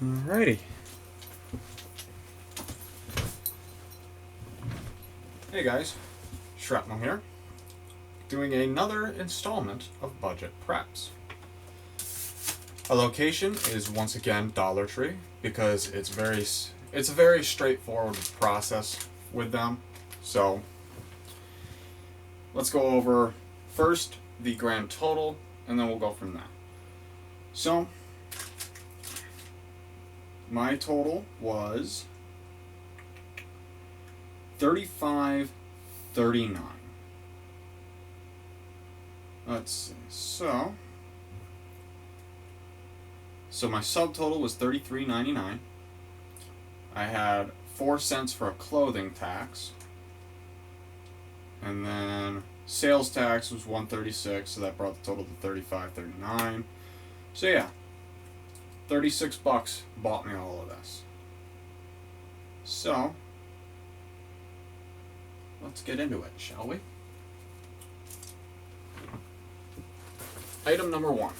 Alrighty. Hey guys, Shrapnel here, doing another installment of Budget Preps. Our location is once again Dollar Tree because it's a very straightforward process with them. So let's go over first the grand total and then we'll go from there. So my total was $35.39. Let's see. So my subtotal was $33.99. I had 4 cents for a clothing tax, and then sales tax was $1.36, so that brought the total to $35.39. So yeah, $36 bought me all of this. So let's get into it, shall we? Item number 1.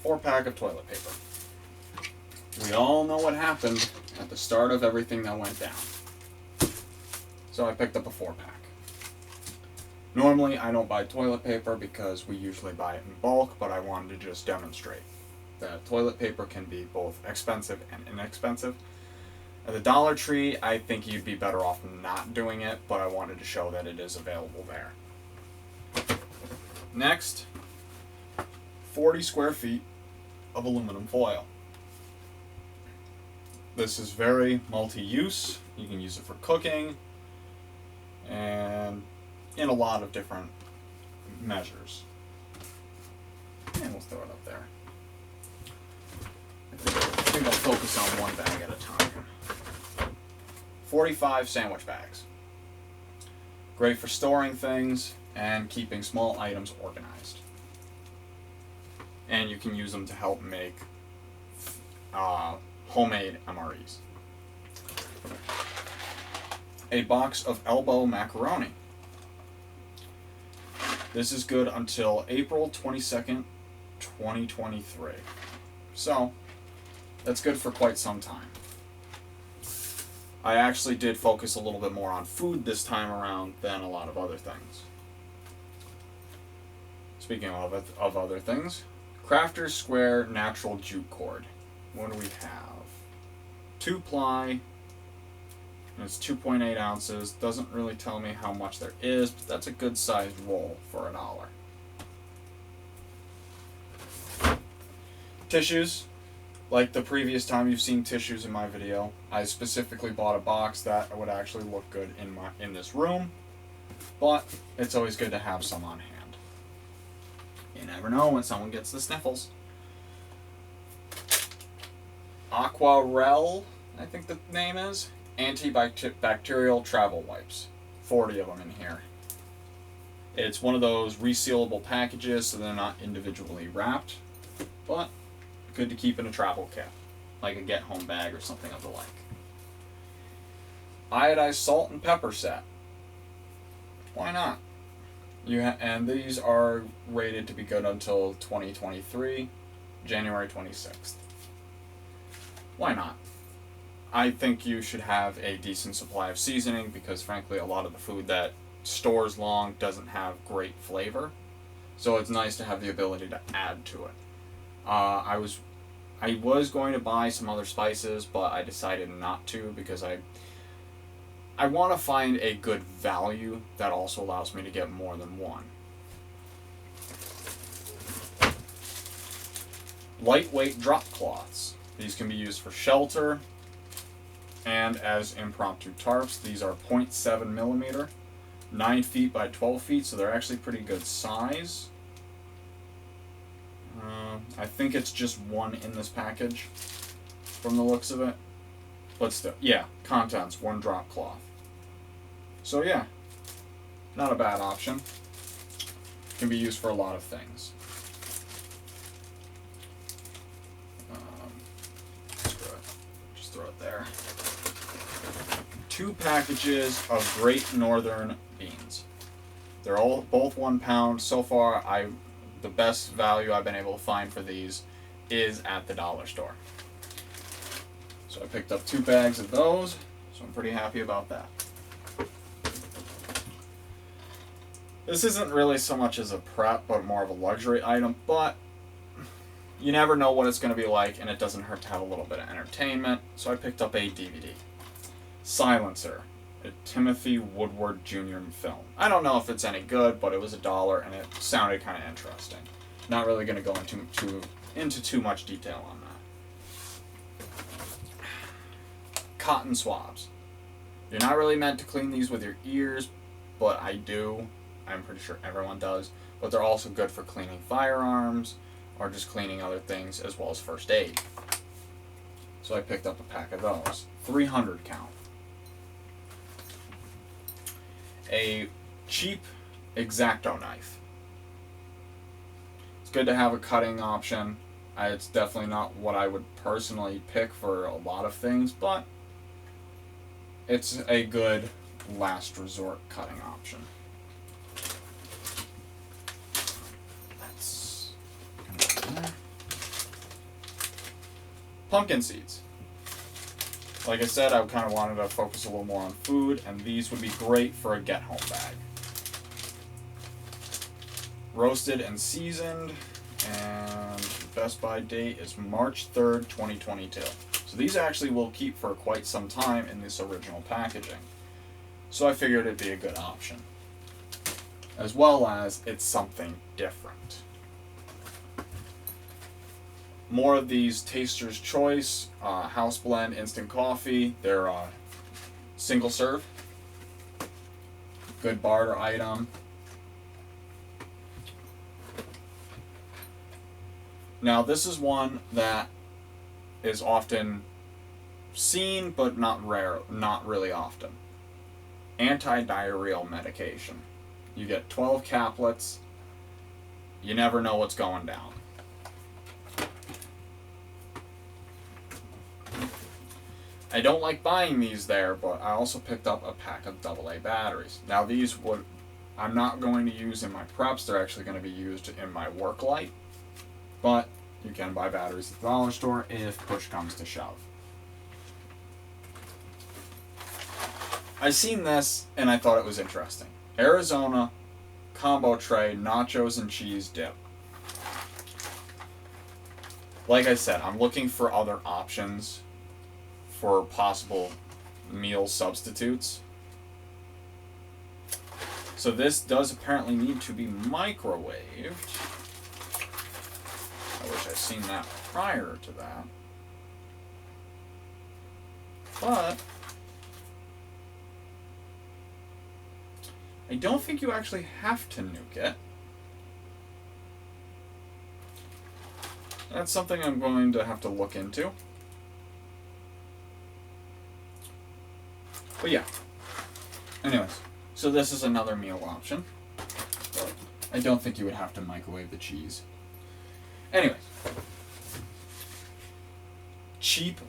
4-pack of toilet paper. We all know what happened at the start of everything that went down. So I picked up a 4-pack. Normally I don't buy toilet paper because we usually buy it in bulk, but I wanted to just demonstrate that toilet paper can be both expensive and inexpensive. At the Dollar Tree, I think you'd be better off not doing it, but I wanted to show that it is available there. Next, 40 square feet of aluminum foil. This is very multi-use. You can use it for cooking and in a lot of different measures. And we'll throw it up there. I think I'll focus on one bag at a time. 45 sandwich bags. Great for storing things and keeping small items organized. And you can use them to help make homemade MREs. A box of elbow macaroni. This is good until April 22nd, 2023. So, that's good for quite some time. I actually did focus a little bit more on food this time around than a lot of other things. Speaking of other things, Crafter's Square Natural Jute Cord. What do we have? 2-ply, and it's 2.8 ounces. Doesn't really tell me how much there is, but that's a good sized roll for $1. Tissues. Like the previous time you've seen tissues in my video, I specifically bought a box that would actually look good in this room, but it's always good to have some on hand. You never know when someone gets the sniffles. Aquarel, I think the name is, antibacterial travel wipes. 40 of them in here. It's one of those resealable packages, so they're not individually wrapped, but good to keep in a travel kit, like a get-home bag or something of the like. Iodized salt and pepper set. Why not? And these are rated to be good until 2023, January 26th. Why not? I think you should have a decent supply of seasoning because, frankly, a lot of the food that stores long doesn't have great flavor. So it's nice to have the ability to add to it. I was going to buy some other spices, but I decided not to because I want to find a good value that also allows me to get more than one. Lightweight drop cloths. These can be used for shelter and as impromptu tarps. These are 0.7 millimeter, 9 feet by 12 feet, so they're actually pretty good size. I think it's just one in this package from the looks of it. But still, yeah, contents, 1 drop cloth. So yeah, not a bad option. Can be used for a lot of things. Just throw it there. 2 packages of Great Northern beans. They're all both 1 pound. So far, the best value I've been able to find for these is at the dollar store. So I picked up 2 bags of those, so I'm pretty happy about that. This isn't really so much as a prep, but more of a luxury item, but you never know what it's going to be like, and it doesn't hurt to have a little bit of entertainment, so I picked up a DVD. Silencer, a Timothy Woodward Jr. film. I don't know if it's any good, but it was $1, and it sounded kind of interesting. Not really going to go into too much detail on that. Cotton swabs. You're not really meant to clean these with your ears, but I do. I'm pretty sure everyone does. But they're also good for cleaning firearms or just cleaning other things, as well as first aid. So I picked up a pack of those. 300 count. A cheap X-Acto knife. It's good to have a cutting option. It's definitely not what I would personally pick for a lot of things, but it's a good last resort cutting option. That's there. Pumpkin seeds. Like I said, I kind of wanted to focus a little more on food, and these would be great for a get-home bag. Roasted and seasoned, and best by date is March 3rd, 2022. So these actually will keep for quite some time in this original packaging. So I figured it'd be a good option. As well as it's something different. More of these Taster's Choice House Blend Instant Coffee. They're single serve. Good barter item. Now this is one that is often seen, but not really often. Anti-diarrheal medication. You get 12 caplets. You never know what's going down. I don't like buying these there, but I also picked up a pack of AA batteries. Now these I'm not going to use in my preps. They're actually going to be used in my work light. But you can buy batteries at the dollar store if push comes to shove. I seen this and I thought it was interesting. Arizona combo tray nachos and cheese dip. Like I said, I'm looking for other options for possible meal substitutes. So this does apparently need to be microwaved. I wish I'd seen that prior to that. But I don't think you actually have to nuke it. That's something I'm going to have to look into. But yeah. Anyways, so this is another meal option. I don't think you would have to microwave the cheese. Anyways. Cheap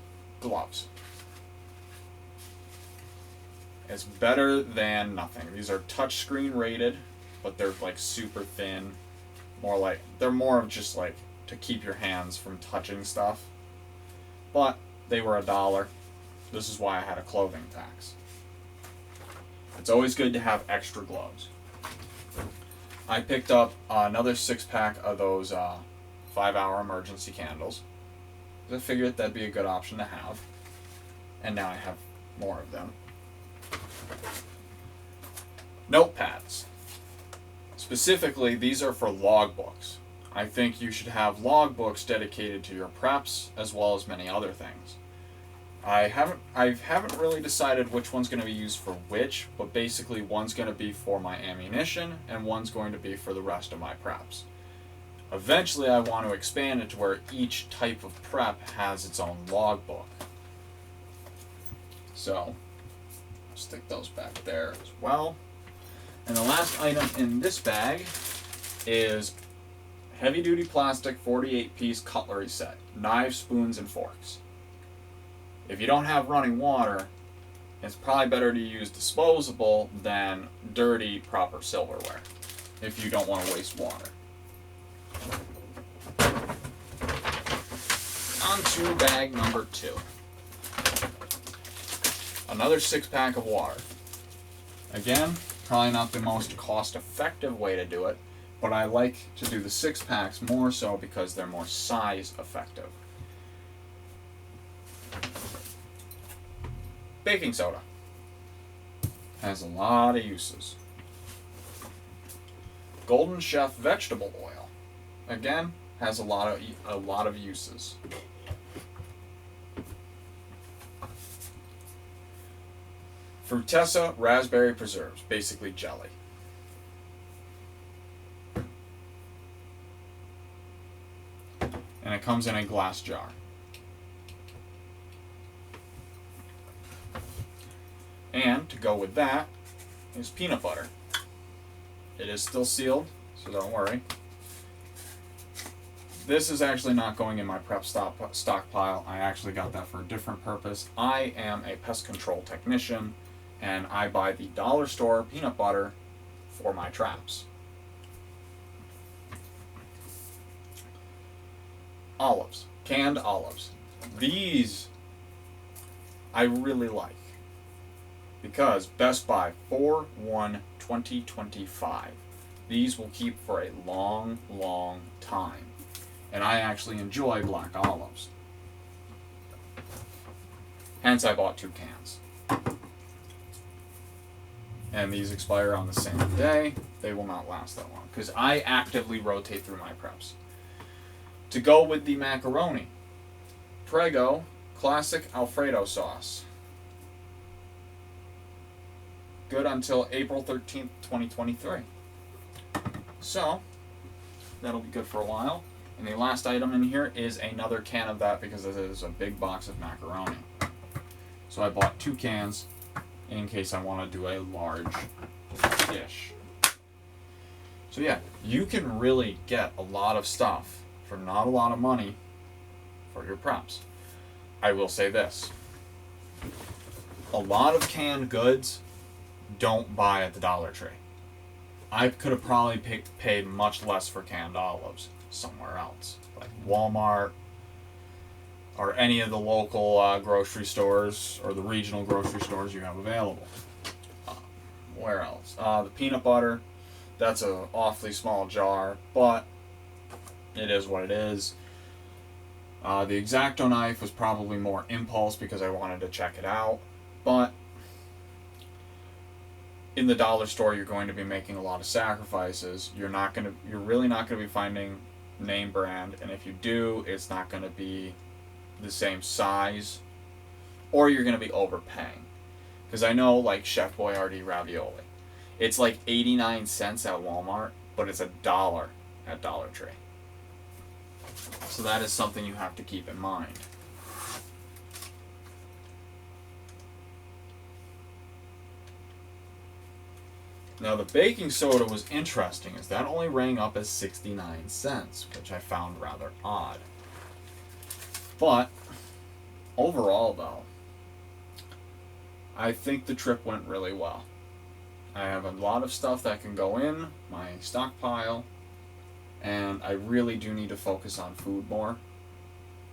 gloves. It's better than nothing. These are touchscreen rated, but they're like super thin. They're more of just like to keep your hands from touching stuff. But they were $1. This is why I had a clothing tax. It's always good to have extra gloves. I picked up another 6-pack of those 5-hour emergency candles. I figured that'd be a good option to have. And now I have more of them. Notepads. Specifically, these are for logbooks. I think you should have logbooks dedicated to your preps as well as many other things. I haven't really decided which one's going to be used for which, but basically one's going to be for my ammunition and one's going to be for the rest of my preps. Eventually I want to expand it to where each type of prep has its own logbook. So, stick those back there as well. And the last item in this bag is heavy duty plastic 48-piece cutlery set. Knives, spoons, and forks. If you don't have running water, it's probably better to use disposable than dirty, proper silverware if you don't want to waste water. On to bag number 2. Another 6-pack of water. Again, probably not the most cost-effective way to do it, but I like to do the 6-packs more so because they're more size-effective. Baking soda has a lot of uses. Golden Chef vegetable oil, again, has a lot of uses. Fruttessa raspberry preserves, basically jelly. And it comes in a glass jar. And to go with that is peanut butter. It is still sealed, so don't worry. This is actually not going in my prep stockpile. I actually got that for a different purpose. I am a pest control technician, and I buy the dollar store peanut butter for my traps. Olives, canned olives. These I really like because Best Buy 4/1/2025. These will keep for a long, long time. And I actually enjoy black olives. Hence I bought 2 cans. And these expire on the same day. They will not last that long because I actively rotate through my preps. To go with the macaroni, Prego Classic Alfredo Sauce. Good until April 13th, 2023. So, that'll be good for a while. And the last item in here is another can of that because it is a big box of macaroni. So I bought 2 cans in case I want to do a large dish. So yeah, you can really get a lot of stuff for not a lot of money for your preps. I will say this. A lot of canned goods don't buy at the Dollar Tree. I could have probably paid much less for canned olives somewhere else, like Walmart or any of the local grocery stores or the regional grocery stores you have available. Where else? The peanut butter, that's an awfully small jar, but it is what it is. The X-Acto knife was probably more impulse because I wanted to check it out, but in the dollar store you're going to be making a lot of sacrifices. You're really not going to be finding name brand, and if you do, it's not going to be the same size, or you're going to be overpaying. Because I know, like, Chef Boyardee ravioli, it's like 89 cents at Walmart, but it's $1 at Dollar Tree. So that is something you have to keep in mind. Now the baking soda was interesting, as that only rang up as 69 cents, which I found rather odd. But overall though, I think the trip went really well. I have a lot of stuff that can go in my stockpile, and I really do need to focus on food more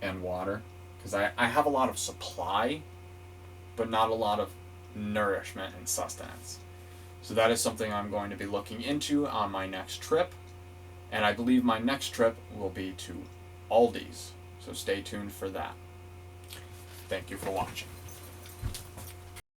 and water, because I have a lot of supply, but not a lot of nourishment and sustenance. So that is something I'm going to be looking into on my next trip. And I believe my next trip will be to Aldi's. So stay tuned for that. Thank you for watching.